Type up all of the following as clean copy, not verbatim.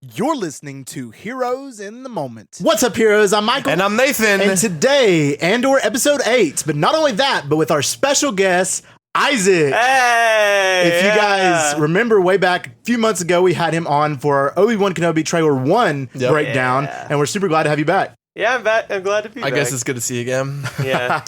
You're listening to Heroes in the Moment. What's up, heroes? I'm Michael. And I'm Nathan. And today, Andor episode 8. But not only that, but with our special guest, Isaac. Hey! If you guys remember way back a few months ago, we had him on for our Obi-Wan Kenobi Trailer 1 breakdown. Yeah. And we're super glad to have you back. Yeah, I'm back. I'm glad to be back. I guess it's good to see you again. Yeah.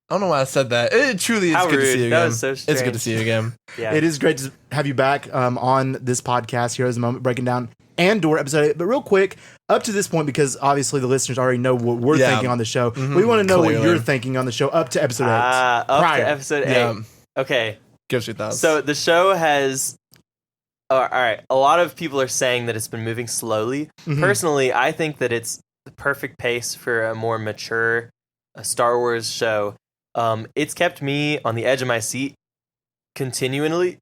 I don't know why I said that. It truly is How good to rude. see you That again. was so It's good to strange. see you again. Yeah. It is great to have you back on this podcast, Heroes in the Moment, breaking down Andor episode 8. But real quick, up to this point, because obviously the listeners already know what we're thinking on the show, we want to know what you're thinking on the show up to episode 8. Up Prior. to episode 8. Yeah. Okay. Give us your thoughts. So the show has... all right. A lot of people are saying that it's been moving slowly. Mhm. Personally, I think that it's the perfect pace for a more mature Star Wars show. It's kept me on the edge of my seat continually.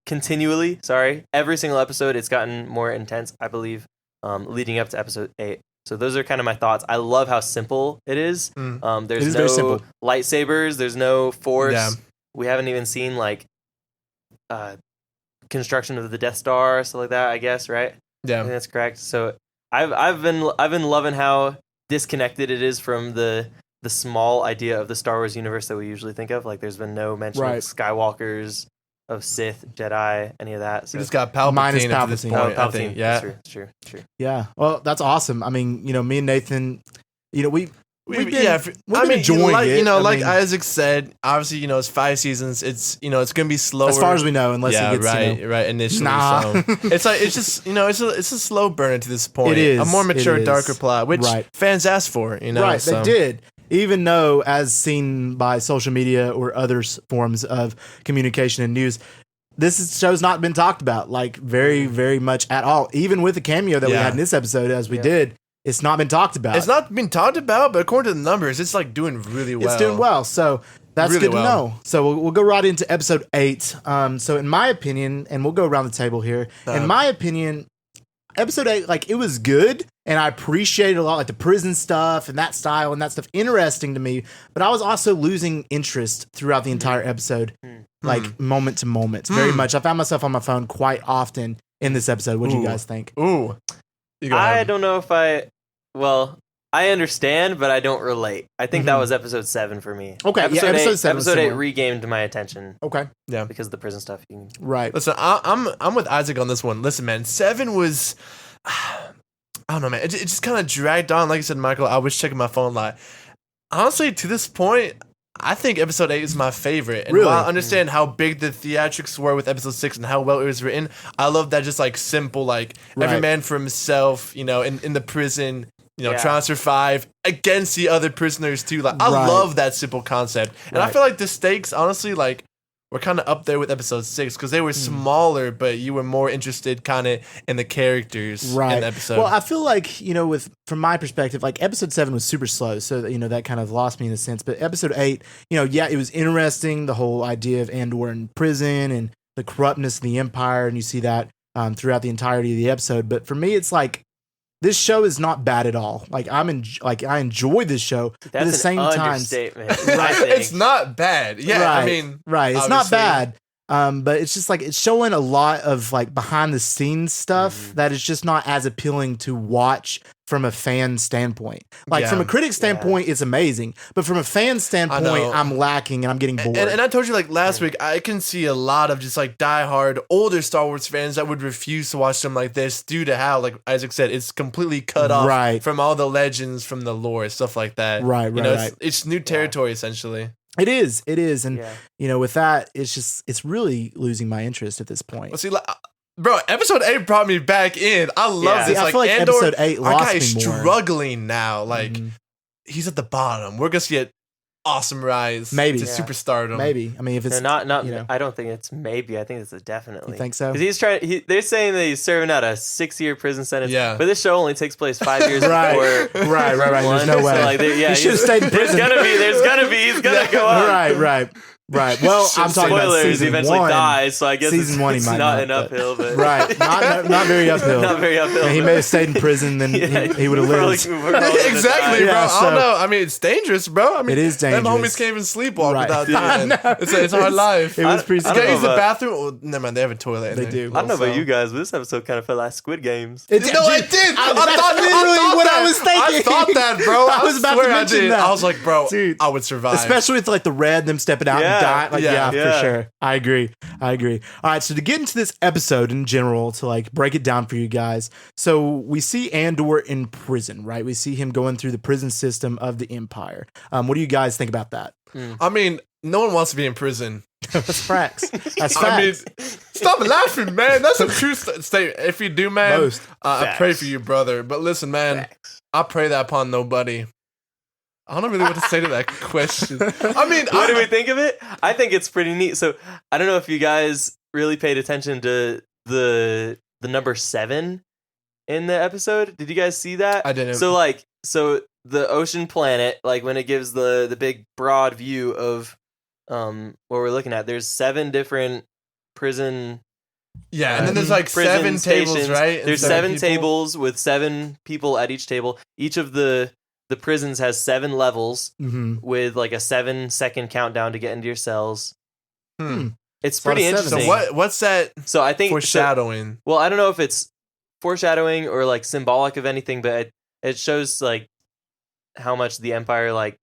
Sorry, every single episode it's gotten more intense, I believe, leading up to episode 8. So those are kind of my thoughts. I love how simple it is. There's It is very simple. lightsabers. There's no force. Yeah. We haven't even seen like construction of the Death Star, stuff like that. I guess, right? I yeah. think that's correct. So I've been loving how disconnected it is from the small idea of the Star Wars universe that we usually think of. Like, there's been no mention Right. of Skywalkers, of Sith, Jedi, any of that. So We just got Palpatine Minus up to this Palpatine. point, I Palpatine. think. Yeah. That's true. Yeah. Well, that's awesome. I mean, me and Nathan, we've been enjoying like, it. like mean, Isaac said, obviously, it's 5 seasons. It's, it's going to be slower. as far as we know, unless yeah, it gets, right, initially. Nah. So it's like, it's just, it's a slow burner to this point. It is, a more mature, it is. darker plot, which Right. fans asked for, right, so. they did. Even though, as seen by social media or other forms of communication and news, show's not been talked about, like, very, very much at all. Even with the cameo that we had in this episode, as we did, it's not been talked about. It's not been talked about, but according to the numbers, it's like doing really well. It's doing well, so that's Really good to well. know. So we'll go right into episode 8. So in my opinion, and we'll go around the table here. In my opinion, episode 8, like, it was good, and I appreciated a lot, like the prison stuff and that style and that stuff, interesting to me. But I was also losing interest throughout the entire episode, like moment to moment, very much. I found myself on my phone quite often in this episode. What do you guys think? Ooh. You go I ahead. don't know if I understand, but I don't relate. I think that was episode 7 for me. Okay, yeah, episode 7 was Episode 8 similar. regained my attention Okay, Yeah. because of the prison stuff. right. Listen, I'm with Isaac on this one. Listen, man, 7 was, I don't know, man. It just kind of dragged on. Like I said, Michael, I was checking my phone a lot. Honestly, to this point, I think episode 8 is my favorite. And Really? while I understand how big the theatrics were with episode 6 and how well it was written, I love that just like simple, like every Right. man for himself, in the prison. Yeah. Trying to survive against the other prisoners too. Like, I Right. love that simple concept, and I Right. feel like the stakes, honestly, like, were kind of up there with episode 6 because they were smaller, but you were more interested kind of in the characters in the episode. Well, I feel like, from my perspective, like episode 7 was super slow. So, that kind of lost me in a sense. But episode 8, it was interesting. The whole idea of Andor in prison and the corruptness of the Empire. And you see that throughout the entirety of the episode. But for me, it's like, this show is not bad at all. Like, I enjoy this show. But at the That's same an time, understatement. I think. it's not bad. Yeah, right, I mean, right. It's not obviously. bad. But it's just like, it's showing a lot of like behind the scenes stuff that is just not as appealing to watch from a fan standpoint. Like, from a critic standpoint, it's amazing. But from a fan standpoint, I'm lacking and I'm getting bored. And I told you, like, last week, I can see a lot of just, like, diehard, older Star Wars fans that would refuse to watch something like this due to how, like Isaac said, it's completely cut off from all the legends, from the lore, stuff like that. Right. It's new territory, essentially. It is. And, with that, it's really losing my interest at this point. Well, see, like, bro, episode 8 brought me back in. I love this. See, I feel like Andor, episode 8 our lost guy is me more. struggling now. Like, he's at the bottom. We're going to see an awesome rise to superstardom. Maybe. I mean, if it's not I don't think it's maybe. I think it's a definitely. You think so? Because they're saying that he's serving out a 6-year prison sentence. Yeah. But this show only takes place 5 years before. Right. There's no way. So, like, he should have stayed in prison. He's gonna go up. Right. Right. Well, I'm talking about Spoilers, season he eventually 1. dies, so I guess Season it's, 1 he it's might not not, an but- uphill, but Right. Not very uphill. not very uphill. Yeah, he but- may have stayed in prison, then he would have lived. Exactly, Yeah, bro. I so- don't know. I mean, it's dangerous, bro. I mean, It is Them dangerous. homies can't even sleepwalk Right. without I doing know. it. It's a hard life. It was pretty I You don't can't know use the about- bathroom. Well, never mind, they have a toilet. in They there. do. I don't know about So- you guys, but this episode kind of felt like Squid Games. It No, I did. That's literally what I was thinking. I thought that, bro. I was about to swear mention I did. that. I was like, bro, Dude. I would survive. Especially with like the red, them stepping out Yeah. and dying. Like, yeah, Yeah. for sure. I agree. All right, so to get into this episode in general, to like break it down for you guys. So we see Andor in prison, right? We see him going through the prison system of the Empire. What do you guys think about that? I mean, no one wants to be in prison. That's facts. That's facts. I mean, stop laughing, man. That's a true statement. If you do, man, Most. I pray for you, brother. But listen, man, I pray that upon nobody. I don't know really what to say to that question. I mean, What do we think of it? I think it's pretty neat. So I don't know if you guys really paid attention to the number 7 in the episode. Did you guys see that? I didn't. So the ocean planet, like when it gives the big broad view of what we're looking at, there's 7 different prison Yeah, and then there's like prison 7 tables, stations. right? And There's 7 people? tables with 7 people at each table. Each of the prisons has 7 levels Mhm. with like a 7-second countdown to get into your cells. Hmm. It's a lot pretty of sevens. interesting. So what's that So I think foreshadowing? well, I don't know if it's foreshadowing or like symbolic of anything, but it shows like how much the Empire like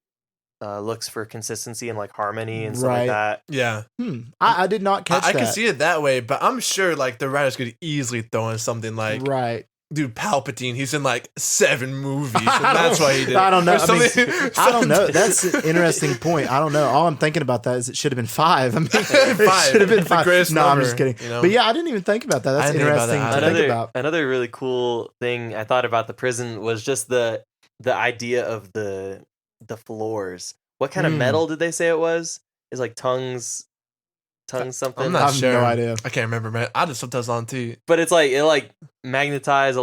looks for consistency and like harmony and stuff Right. like that. Yeah, I did not catch I that. can see it that way, but I'm sure like the writers could easily throw in something like, Right. dude, Palpatine, he's in like 7 movies, and that's why he did it. I don't know. Or I, mean, something- I don't know. That's an interesting point. I don't know. All I'm thinking about that is it should have been 5. I mean, it 5. should have been The 5. greatest No, I'm number, just kidding. you know? But yeah, I didn't even think about that. That's I didn't think about interesting that to either. think about. Another really cool thing I thought about the prison was just the idea of the floors. What kind of Hmm. metal did they say it was? It's like tongues something. I'm I not have sure. no idea. I can't remember, man. I just sometimes on too. But it's like it like magnetizes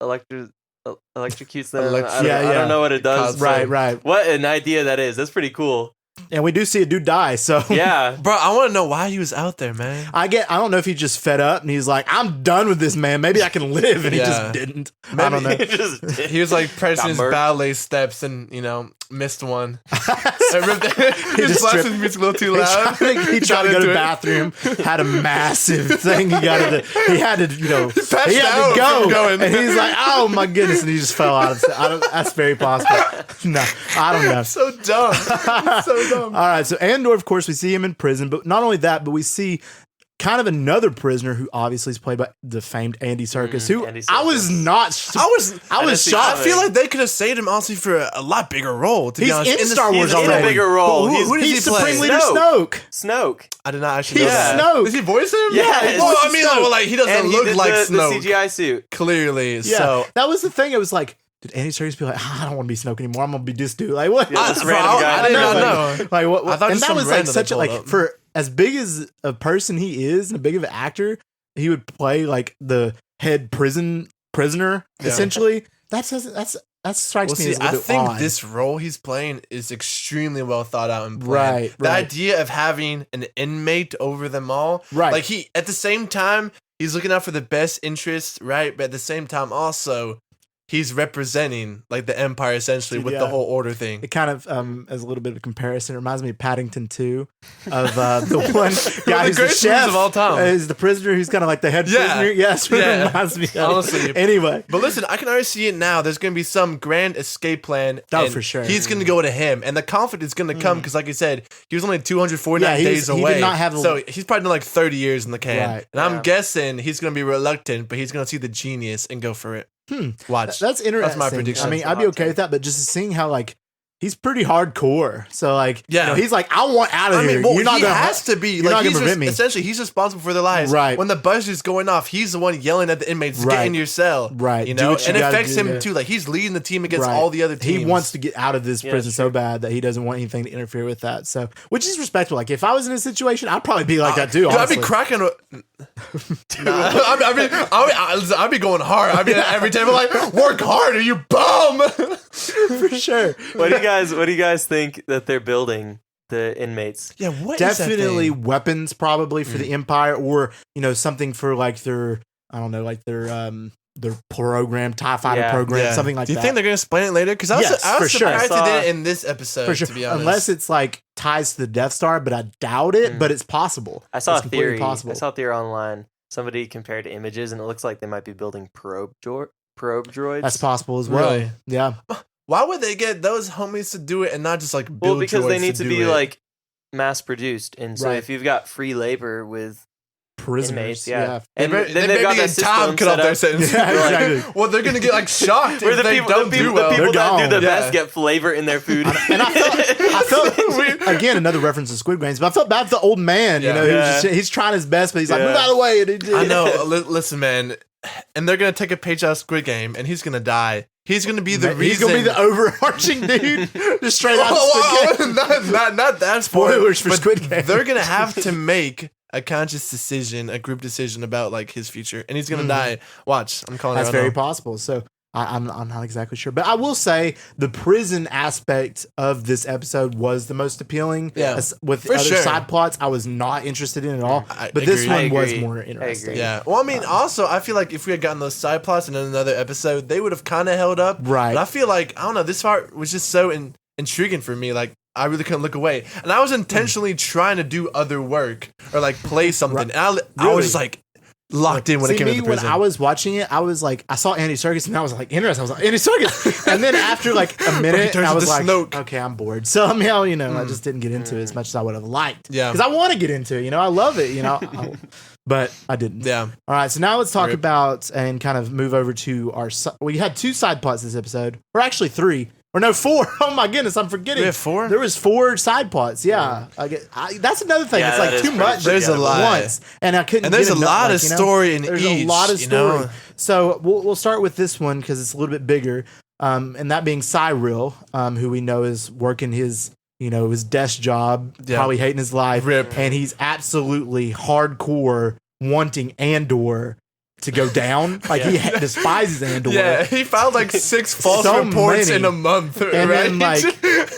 electrocutes them. I Yeah. don't know what it does. Right, right. What an idea that is. That's pretty cool. And we do see a dude die. So Yeah. Bro, I want to know why he was out there, man. I don't know if he just fed up and he's like, I'm done with this, man. Maybe I can live. And he Yeah. just didn't. I Maybe- don't know. Just- He was like pressing his murked. ballet steps and, missed one. He just just blasted tripped. his music a little too loud. He tried to go to the bathroom, had a massive thing. He had to, he had to out, go. keep going. And he's like, oh my goodness. And he just fell out. That's very possible. No, I don't know. So dumb. So dumb. All right, so Andor, of course, we see him in prison, but not only that, but we see kind of another prisoner who obviously is played by the famed Andy Serkis, who Andy I was Serkis. not. I was didn't see shocked. I feel like they could have saved him honestly for a lot bigger role. To be He's honest, in the Star Wars season. in a already. bigger role. Who does He's he play? Supreme Leader Snoke. Snoke. Snoke. I did not actually He's know that. Snoke. Does he voice him? Yeah, Well, it's I mean, Snoke. like he doesn't And he look did like the Snoke. CGI suit. Clearly, Yeah, so that was the thing. It was like, did Andy Serkis be like, I don't want to be Snoke anymore. I'm gonna be this dude. Like what? Yeah, this bro, random guy. I did not like, know. Like what? I thought and just that some was like random such they a like pulled up. for as big as a person he is and a big of an actor, he would play like the head prisoner Yeah. essentially. That strikes Well, me see, as a I little think odd. this role he's playing is extremely well thought out and planned. Right, The right. idea of having an inmate over them all, Right. Like he, at the same time, he's looking out for the best interests, right? But at the same time, also, he's representing like the Empire essentially with Yeah. the whole order thing. It kind of, as a little bit of a comparison, it reminds me of Paddington 2, of the one guy the who's the greatest chef movies of all time. is the prisoner who's kind of like the head Yeah. prisoner. Yes, what Yeah. it reminds me of. Honestly. Anyway, But listen, I can already see it now. There's going to be some grand escape plan. Oh, and for sure. He's going to go to him. And the conflict is going to come because, like you said, he was only 249 Yeah, days he did away. not have a- so he's probably done like 30 years in the can. Right. And I'm Yeah. guessing he's going to be reluctant, but he's going to see the genius and go for it. Watch. that's interesting. That's my prediction. I mean, That's I'd be hot okay take. with that, but just seeing how like he's pretty hardcore. So like, Yeah. he's like, I want out of I here. mean, well, You're not he gonna has to be. You're Like, not he's gonna prevent me. essentially, he's responsible for their lives. Right. When the buzz is going off, he's the one yelling at the inmates to Right. get in your cell. Right. You Do know, what you and it gotta affects do, him yeah. too. Like he's leading the team against Right. all the other teams. He wants to get out of this Yeah, prison that's so true. bad that he doesn't want anything to interfere with that. So, which is respectable. Like if I was in a situation, I'd probably be like that too. Dude, I'd honestly. be cracking. I'd be going hard. I'd be at every table like, work harder, you bum. for sure. What do you guys think that they're building the inmates. Yeah, what is that Definitely thing? weapons, probably for the Empire, or something for like their their program, TIE fighter program, something like that. Do you think they're gonna explain it later? Because I was for sure. surprised I they saw- did it in this episode. for sure? To be honest, Unless it's like ties to the Death Star, but I doubt it. But it's possible. I saw It's a completely theory. possible. I saw a theory online. Somebody compared images, and it looks like they might be building probe droids. That's possible as well. Really? Yeah. why would they get those homies to do it and not just like build? Well, because they droids need to do be it? like mass produced, and so Right. if you've got free labor with Prisoners. inmates, yeah. They And better, then they they've got better that get time system cut off set their up. sentence. Yeah, Like, exactly. well, they're gonna get like shocked Where if the they people, don't the do people, well. the people They're that do gone. the Yeah. best get flavor in their food. And I felt again another reference to Squid Games, but I felt bad for the old man. Yeah. He's trying his best, but he's like, Yeah. move out of the way. I know. Listen, man, and they're gonna take a page out of Squid Game, and he's gonna die. He's gonna be the reason. He's gonna be the overarching dude, just straight out of Squid Game. not that Spoilers for but Squid Game. They're gonna have to make a conscious decision, a group decision about like his future, and he's gonna die. Watch, I'm calling That's it right very now. possible. So I'm not exactly sure, but I will say the prison aspect of this episode was the most appealing. Yeah. With For other sure. side plots, I was not interested in at all. I But this agree. one I was agree. more I interesting. agree. Yeah. Well, I mean, also, I feel like if we had gotten those side plots in another episode, they would have kind of held up. Right. But I feel like, I don't know, this part was just so intriguing for me. Like, I really couldn't look away. And I was intentionally trying to do other work or like play something. Right. And I Really? was just like locked in when See, it came me, to the when prison. I was watching it, I was like, I saw Andy Serkis and I was like, interesting. I was like, Andy Serkis. And then after like a minute, turns I was into like, Snoke. okay, I'm bored. So somehow, I just didn't get into it as much as I would have liked. Yeah. Because I want to get into it. I love it, but I didn't. Yeah. All right. So now let's talk Rip. about and kind of move over to our. We had 2 side plots this episode, or actually 3. Or no, 4. Oh my goodness, I'm forgetting. We have 4? There was 4 side plots. Yeah, that's another thing. Yeah, it's that like is too pretty much. There's a lot. once, and I couldn't. And there's get a enough, lot like, of story in there's each. a lot of story. know? So we'll start with this one because it's a little bit bigger, and that being Cyril, who we know is working his his desk job, Yeah. probably hating his life, Rip. and he's absolutely hardcore wanting Andor to go down. Like he despises Andor. Yeah, he filed like 6 false So reports many. in a month, And right? then, like,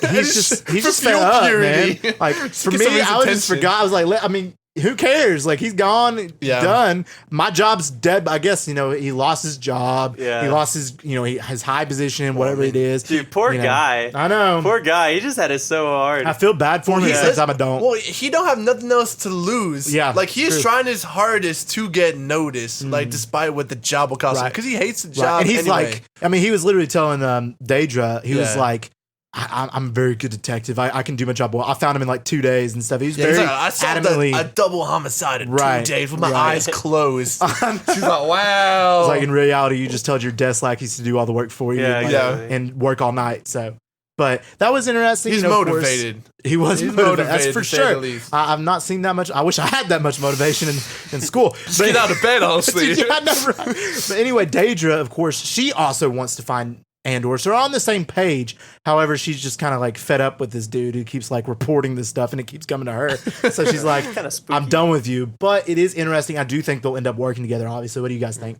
he's just For fed fuel up, purity. man. Like for Get me, some of his I was just attention. forgot. I was like, I mean, who cares? Like he's gone, Yeah. done. My job's dead. I guess he lost his job. Yeah. He lost his his high position, whatever it is. Dude, poor You know. guy. I know. Poor guy. He just had it so hard. I feel bad for him. He At the says- same time, I don't. Well, he don't have nothing else to lose. Yeah, like he is true. trying his hardest to get noticed. Like despite what the job will cost him, Right. because he hates the Right. job. And he's anyway. like, I mean, he was literally telling Daedra, he was Yeah. like, I'm a very good detective. I can do my job well. I found him in like 2 days and stuff. He was Yeah, he's very like, I solved adamantly. a double homicide in Right, 2 days with my right. eyes closed. She's like, wow. It's like in reality, you just told your desk lackeys to do all the work for you, Yeah, and, exactly. and work all night. So, but that was interesting. he's of course, motivated. he was He's motivated. That's motivated, for to say the sure. least. I've not seen that much. I wish I had that much motivation in school. Just get out of bed, honestly. Yeah, I know, right? But anyway, Daedra, of course, she also wants to find Andor. So they're on the same page. However, she's just kind of like fed up with this dude who keeps like reporting this stuff and it keeps coming to her. So she's like, Kinda spooky. I'm done with you. But it is interesting. I do think they'll end up working together, obviously. What do you guys think?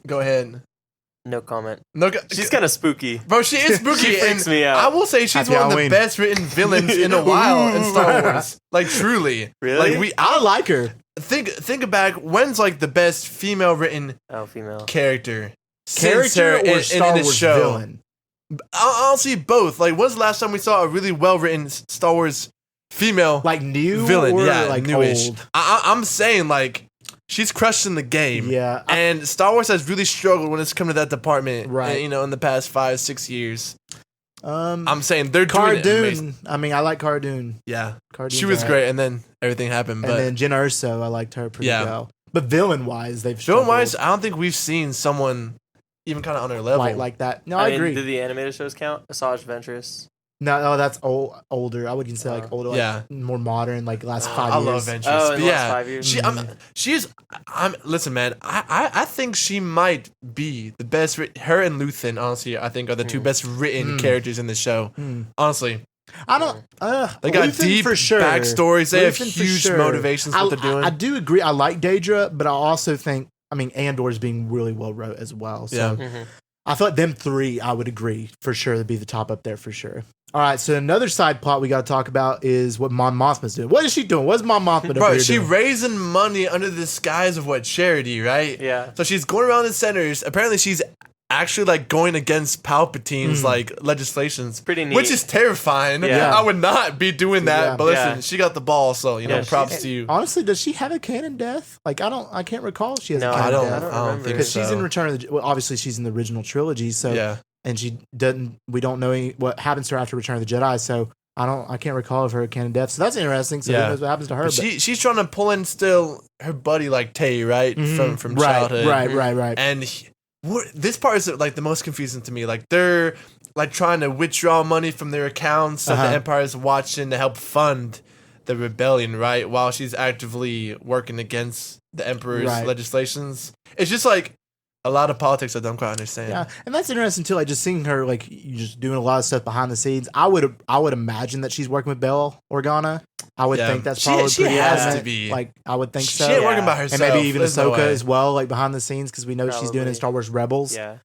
Go ahead. No comment. No, She's kind of spooky. bro, she is spooky. She freaks and me out. I will say she's Happy one of Halloween. the best written villains in a while in Star Wars. Like truly, Really? Like I like her. think back. When's like the best female written Oh, female. character? Character Since her or Star this Wars show? villain? I'll see both. Like, when's the last time we saw a really well written Star Wars female Like new villain? or Yeah, like newish. old? I'm saying like she's crushing the game. Yeah. And Star Wars has really struggled when it's come to that department. Right. In the past 5-6 years. I'm I'm saying they're doing it amazing. Cardoon. I mean, I like Cardoon. Yeah. Cardoon's She was alright. great, and then everything happened. And But then Jenna Urso, I liked her pretty Yeah. well. But villain wise, they've film wise, struggled I don't think we've seen someone even kind of on her level. like that. No, I I mean, agree. do the animated shows count? Asajj Ventress. No, that's older. I would consider like older, like Yeah. more modern, like last 5 I years. love Ventress. Oh, in but the yeah, last 5 years? I'm listen, man. I think she might be the best. Her and Luthen, honestly, I think are the two best written characters in the show. Honestly, I don't. they got Luthen deep for sure. backstories. They have Luthen for huge sure. motivations what they're doing. I do agree. I like Daedra, but I also think Andor's being really well wrote as well. So Yeah. I thought them three, I would agree for sure, would be the top up there for sure. All right, so another side plot we got to talk about is what Mon Mothma's doing. What is she doing? What's Mon Mothma doing? Bro, she raising money under the disguise of what, charity, right? Yeah. So she's going around the centers. Apparently, she's actually like going against Palpatine's like legislations, pretty neat, which is terrifying. Yeah. I would not be doing that. Yeah. But listen, Yeah. she got the ball, so you know, Yeah, props to you. Honestly, does she have a canon death? Like I can't recall if she has No, a canon I don't. death. I don't remember. think Because so. she's in Return of the well, obviously she's in the original trilogy, so Yeah. and she doesn't. We don't know what happens to her after Return of the Jedi, so I can't recall of her canon death. So that's interesting. So Yeah. who knows what happens to her? But she's trying to pull in still her buddy like Tay, right? From right, childhood. right. And this part is like the most confusing to me. Like they're like trying to withdraw money from their accounts that the Empire is watching to help fund the rebellion, right? While she's actively working against the Emperor's legislations. It's just like a lot of politics I don't quite understand. Yeah, and that's interesting too. Like just seeing her like just doing a lot of stuff behind the scenes. I would imagine that she's working with Bail Organa. I would think that's probably she pretty has evident. to be. Like I would think She so. ain't working by herself. And maybe even There's no Ahsoka way. as well, like behind the scenes, because we know she's doing it in Probably. Star Wars Rebels. Yeah.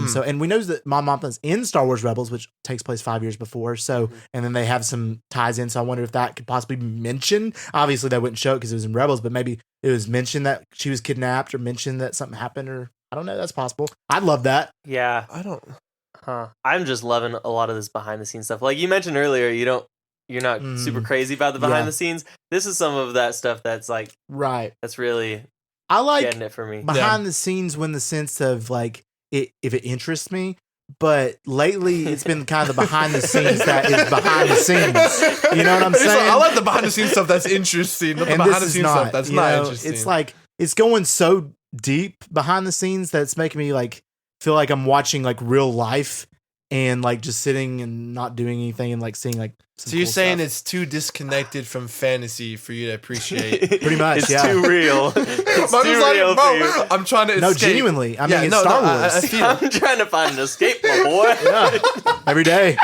So and we know that Mon Mothma's in Star Wars Rebels, which takes place 5 years before. So and then they have some ties in. So I wonder if that could possibly be mentioned. Obviously, they wouldn't show it because it was in Rebels, but maybe it was mentioned that she was kidnapped or mentioned that something happened, or I don't know. That's possible. I'd love that. Yeah. I don't. I'm just loving a lot of this behind the scenes stuff. Like you mentioned earlier, you're not super crazy about the behind the scenes. This is some of that stuff that's like that's really I like getting it for me. behind the scenes when the sense of like it if it interests me. But lately, it's been kind of the behind the scenes that is behind the scenes. You know what I'm It's saying? like, I like the behind the scenes stuff that's interesting, not the And behind this the is scenes not. stuff that's you not know, interesting. It's like it's going so deep behind the scenes that it's making me like feel like I'm watching like real life and like just sitting and not doing anything and like seeing like. Some So you're cool saying stuff. it's too disconnected from fantasy for you to appreciate? Pretty much, it's yeah. too real. It's But too it's like, real bro, for you. I'm trying to No, escape. genuinely. I mean, it's no, Star no, Wars. I feel it. I'm trying to find an escape, my boy. Yeah. Every day.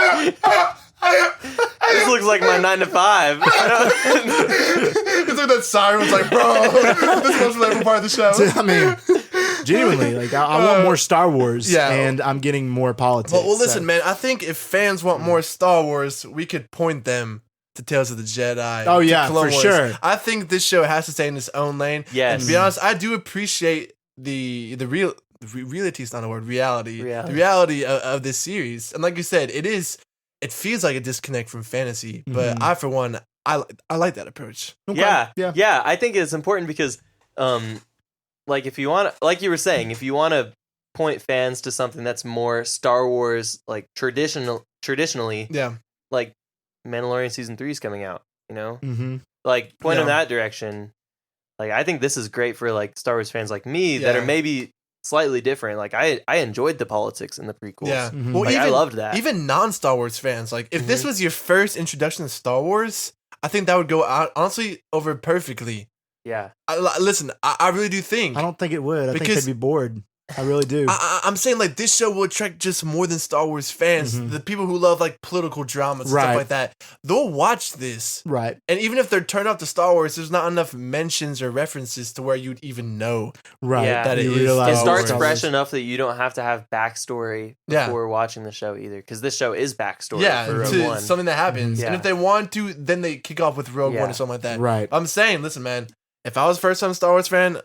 This looks like my 9 to 5. It's like that siren was like, bro, this was my favorite part of the show. I mean, genuinely, like I want more Star Wars, yeah. and I'm getting more politics. Well, listen, so. man. I think if fans want more Star Wars, we could point them to Tales of the Jedi. Oh, to yeah, Clone for Wars. sure. I think this show has to stay in its own lane. Yes. And to be honest, I do appreciate the reality is not a word. Reality. The reality of this series. And like you said, it feels like a disconnect from fantasy. But I, for one, I like that approach. Okay. Yeah. I think it's important because, like if you want, like you were saying, if you want to point fans to something that's more Star Wars, like traditionally, Yeah. like Mandalorian season 3 is coming out. You know, Mm-hmm. like point in Yeah. that direction. Like I think this is great for like Star Wars fans like me that are maybe slightly different. Like I enjoyed the politics in the prequels. Yeah. Mhm. Well, Like, I loved that. Even non-Star Wars fans, like if this was your first introduction to Star Wars, I think that would go out honestly over perfectly. Yeah. Listen, I really do think. I don't think it would. I think Because- they'd be bored. I really do. I'm saying like this show will attract just more than Star Wars fans. Mhm. The people who love like political dramas and Right. stuff like that. They'll watch this. Right. And even if they're turned off to Star Wars, there's not enough mentions or references to where you'd even know. Right. Yeah. That it You is realize It Star starts Wars. fresh enough that you don't have to have backstory Yeah. before watching the show either, because this show is backstory Yeah, for Rogue to One. something that happens. Mhm. And Yeah. if they want to, then they kick off with Rogue Yeah. One or something like that. Right. I'm saying, listen, man, if I was first time Star Wars fan,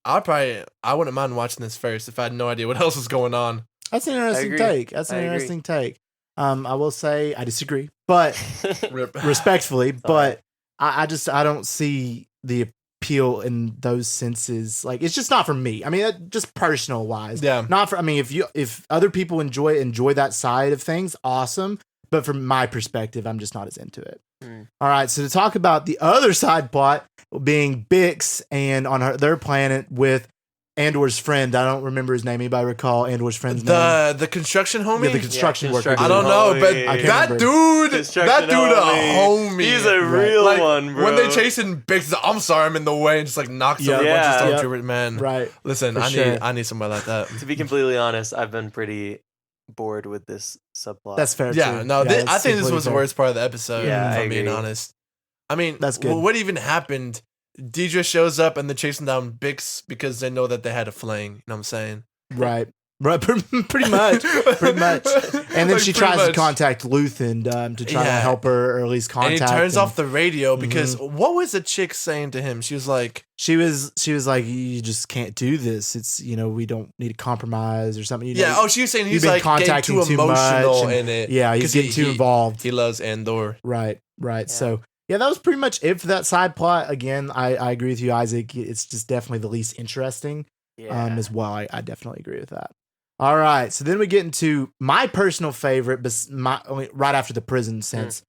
I wouldn't mind watching this first if I had no idea what else was going on. That's an interesting agree. take. That's an I agree. interesting take. I will say I disagree, but Rip. respectfully, but I don't see the appeal in those senses. Like it's just not for me. I mean, just personal wise. Yeah. Not for. I mean, if other people enjoy that side of things, awesome. But from my perspective, I'm just not as into it. All right, so to talk about the other side plot being Bix and on their planet with Andor's friend. I don't remember his name. Anybody recall Andor's friend's name? The construction homie? Yeah, the construction worker. construction I don't know, but homie. I can't that remember. dude, Construction a homie. He's a Right. real Like, one, bro. when they chasing Bix, he's like, I'm sorry, I'm in the way, and just like knocks Yeah. over a bunch Yeah. of Yep. stormtroopers. Man, Right. listen, For I sure. need somebody like that. To be completely honest, I've been pretty bored with this subplot. That's fair. Yeah, too. no, Yeah, I that's think this completely was the fair. worst part of the episode. Yeah, if I I'm being agree. honest. I mean, That's good. What even happened? Deidre shows up and they're chasing down Bix because they know that they had a fling. You know what I'm saying? Right. Right, pretty much. And then Like, she pretty tries to much. contact Luthen to try to Yeah. help her, or at least And contact. he turns and off the radio because what was the chick saying to him? She was like, She was like, you just can't do this. It's we don't need to compromise or something. yeah. Oh, she was saying you've he's been like getting contacting too too much emotional and- in it. yeah, he's 'cause getting too involved. He loves Andor. Right. Yeah. So yeah, that was pretty much it for that side plot. Again, I agree with you, Isaac. It's just definitely the least interesting. As well. I definitely agree with that. All right, so then we get into my personal favorite, right after the prison sense,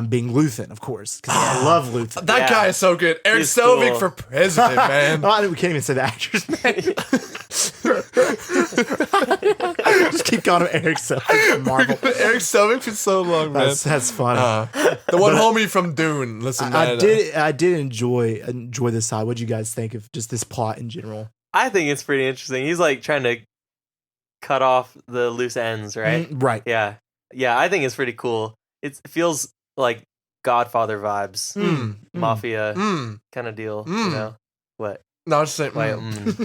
being Luthen, of course, because I love Luthen. That Yeah. guy is so good. Eric He's Selvig cool. for president, man. Oh, we can't even say the actor's name. Just keep calling him Eric Selvig from Marvel. Eric Selvig for so long, man. That's funny. The one homie from Dune. Listen, I man. did enjoy this side. What do you guys think of just this plot in general? I think it's pretty interesting. He's like trying to cut off the loose ends, right? Right. Yeah. I think it's pretty cool. It feels like Godfather vibes, mafia kind of deal. You know what? No, I was just saying. Why,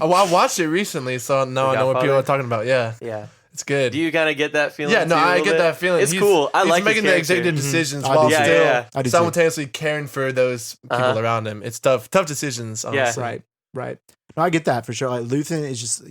Oh, I watched it recently, so now I know what people Godfather? are talking about. Yeah, yeah. it's good. Do you kind of get that feeling? Yeah, no, too, a I little get bit? that feeling. It's cool. I he's like making his the executive character. decisions I do while too. still Yeah. I do too. simultaneously caring for those people around him. It's tough decisions. Honestly. Right. No, I get that for sure. Like Luthen is just,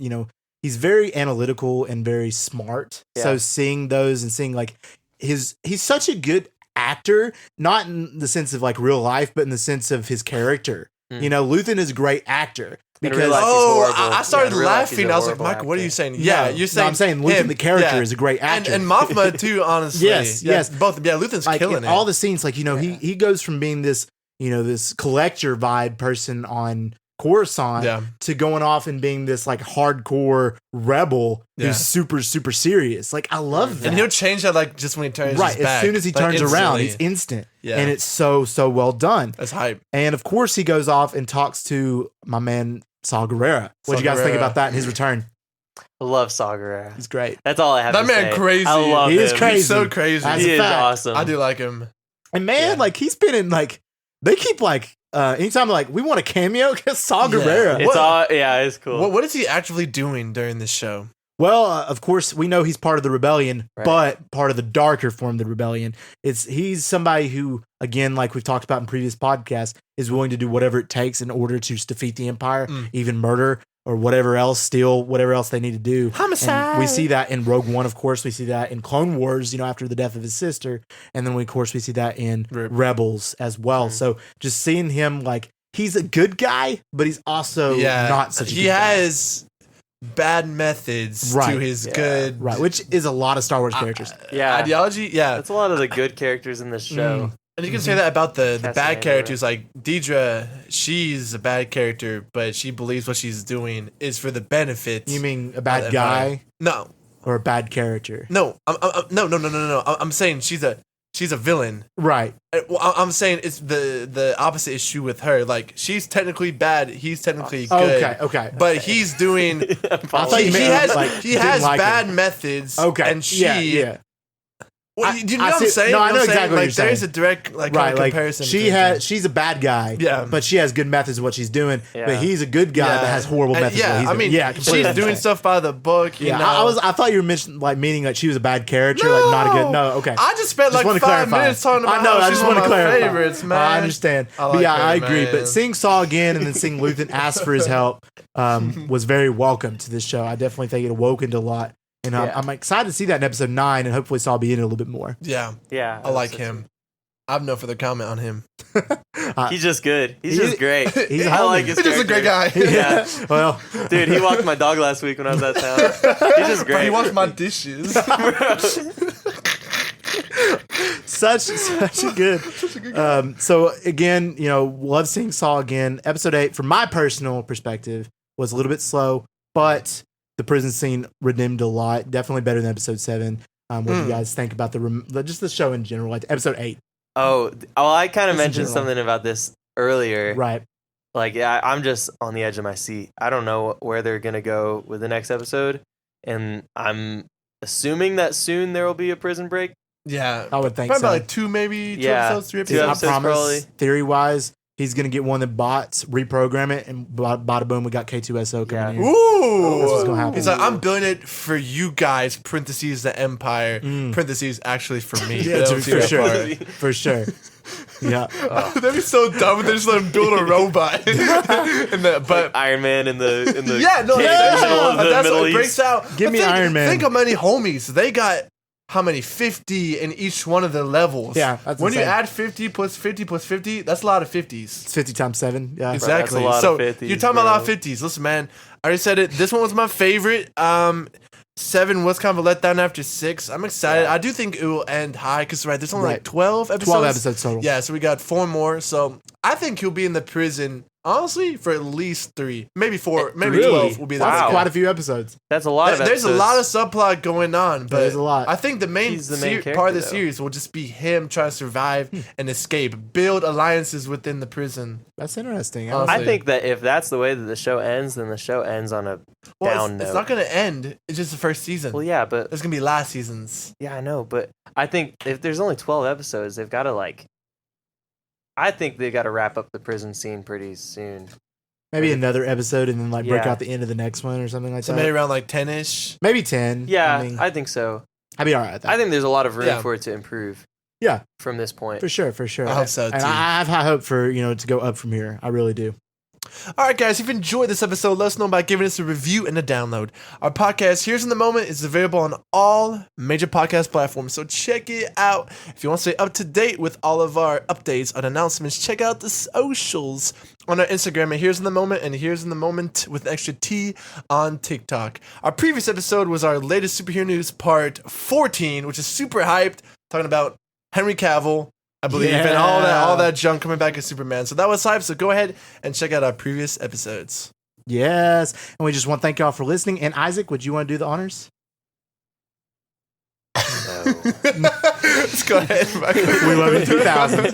he's very analytical and very smart. Yeah. So seeing those and seeing like he's such a good actor, not in the sense of like real life, but in the sense of his character. Luthen is a great actor In because real life, he's horrible. I started Yeah, in real life, he's laughing. a I was like, horrible Michael, what are you actor. saying? Yeah, you're saying. I'm saying Luthen, him. the character, Yeah. is a great actor. And Mothma too, honestly. Yes. Both. Yeah, Luthen's Like killing in it. all the scenes, like he goes from being this this collector vibe person on Coruscant to going off and being this like hardcore rebel who's super serious. Like I love that. And he'll change that like just when he turns right his back. as soon as he Like, turns around, instantly. it's instant. Yeah. And it's so well done. That's hype. And of course, he goes off and talks to my man Saw Gerrera. What do you guys think Gerrera. about that in his return? I love Saw Gerrera. He's great. That's all I have That to man say. crazy. I love He him. is crazy. He's so crazy. That's He a is fact. awesome. I do like him. And man, like he's been in like they keep like anytime like we want a cameo, Saw Gerrera. It's all it's cool. What is he actively doing during this show? Well, of course, we know he's part of the rebellion, Right. but part of the darker form of the rebellion. He's somebody who, again, like we've talked about in previous podcasts, is willing to do whatever it takes in order to defeat the Empire, even murder or whatever else, steal whatever else they need to do. Homicide. And we see that in Rogue One, of course. We see that in Clone Wars, after the death of his sister, and then of course we see that in Rebels as well. So just seeing him like he's a good guy, but he's also not such a good guy. He has bad methods to his good which is a lot of Star Wars characters. ideology. Yeah, That's a lot of the good characters in this show. and you can say that about the bad Fascinating, characters. Like Deidre, she's a bad character, but she believes what she's doing is for the benefit. You mean a of bad the guy Empire. No, or a bad character? no, no. I'm saying she's a villain. Right. Well, I'm saying it's the opposite issue with her. Like she's technically bad, he's technically Oh, good. okay. But he's doing. I thought you meant He has like bad him. methods. Okay. and she. yeah. Well, I- do you know I what I'm see- saying? no, I You know what I'm saying? exactly what Like you're there's saying. a direct like Right, kind of like comparison. she's a bad guy, Yeah. but she has good methods of what she's doing. Yeah. But he's a good guy that has horrible methods. of what he's doing. completely she's doing understand. stuff by the book. You Yeah, know? I thought you were meaning like she was a bad character, like not a good. No, okay. I just spent like wanna 5 minutes talking about. I know. how I she's just one want of to my clarify. favorites, man. I understand. I But like yeah, her, I agree. man. But seeing Saw again and then seeing Luthen ask for his help was very welcome to this show. I definitely think it awokened a lot, and I'm excited to see that in episode 9, and hopefully Saw be in it a little bit more. Yeah, Yeah. I like him. I have no further comment on him. He's just good. He's He- just great. he's a I homie. like his He's just a great character. guy. Yeah. Well, Dude, he walked my dog last week when I was out of town. He's just Bro, great. he washed my dishes. such a good. So again, love seeing Saw again. Episode 8, from my personal perspective, was a little bit slow, but the prison scene redeemed a lot. Definitely better than episode 7. What do you guys think about just the show in general, like episode 8? Oh, I kind Just in of mentioned general. something about this earlier. Right. Like, I'm just on the edge of my seat. I don't know where they're going to go with the next episode. And I'm assuming that soon there will be a prison break. Yeah, I would think probably so. like 2 maybe 2 Yeah, episodes, 3 2 episodes. I episodes promise, probably. theory-wise, he's gonna get one of the bots, reprogram it, and bada boom, we got K2SO coming Yeah. in. Ooh. That's what's gonna happen. He's like, I'm building it for you guys, parentheses, the Empire, parentheses, actually for me. Yeah, They don't see for that sure, part. for sure. Yeah, That'd be so dumb if they just let him build a robot. But Iron Man in the yeah, no, cave that's, in the middle of the that's Middle what it East. breaks out. Give But me Iron Man. Think how many homies they got. How many? 50 in each one of the levels. Yeah, that's when you insane. add 50 plus 50 plus 50, that's a lot of 50s. it's 50 times 7. Yeah, Exactly. Bro, that's a lot So of 50s, you're talking about a lot of bro. 50s. Listen, man, I already said it. This one was my favorite. 7 was kind of a letdown after 6. I'm excited. Yeah. I do think it will end high because there's only like Right. 12 episodes. 12 episodes total. Yeah, so we got 4 more. So I think he'll be in the prison, honestly, for at least 3, maybe 4, maybe Really? 12 will be the That's Wow. quite a few episodes. That's a lot of There's a episodes. lot of subplot going on, but There's a lot. I think the main, He's the main part of the character, though. series will just be him trying to survive and escape, build alliances within the prison. That's interesting. Honestly. I think that if that's the way that the show ends, then the show ends on a Well, down it's note. not going to end. It's just the first season. Well, yeah, but It's going to be last season's. yeah, I know. But I think if there's only 12 episodes, they've got to I think they got to wrap up the prison scene pretty soon. maybe another episode and then like break Yeah. out the end of the next one or something like So that. maybe around like 10-ish. Maybe 10. Yeah, I mean, I think so. I'd be all right with that. I think there's a lot of room Yeah. for it to improve. Yeah. From this point. for sure, for sure. I hope so, And too. I have high hope for to go up from here. I really do. All right, guys, if you enjoyed this episode, let us know by giving us a review and a download. Our podcast, Here's in the Moment, is available on all major podcast platforms, so check it out. If you want to stay up to date with all of our updates and announcements, check out the socials on our Instagram at Here's in the Moment and Here's in the Moment with an extra T on TikTok. Our previous episode was our latest superhero news, part 14, which is super hyped, talking about Henry Cavill, I believe, and all that junk coming back as Superman. So that was hype. So go ahead and check out our previous episodes. Yes. And we just want to thank y'all for listening. And Isaac, would you want to do the honors? No. Let's go ahead, Michael. We love you 2000.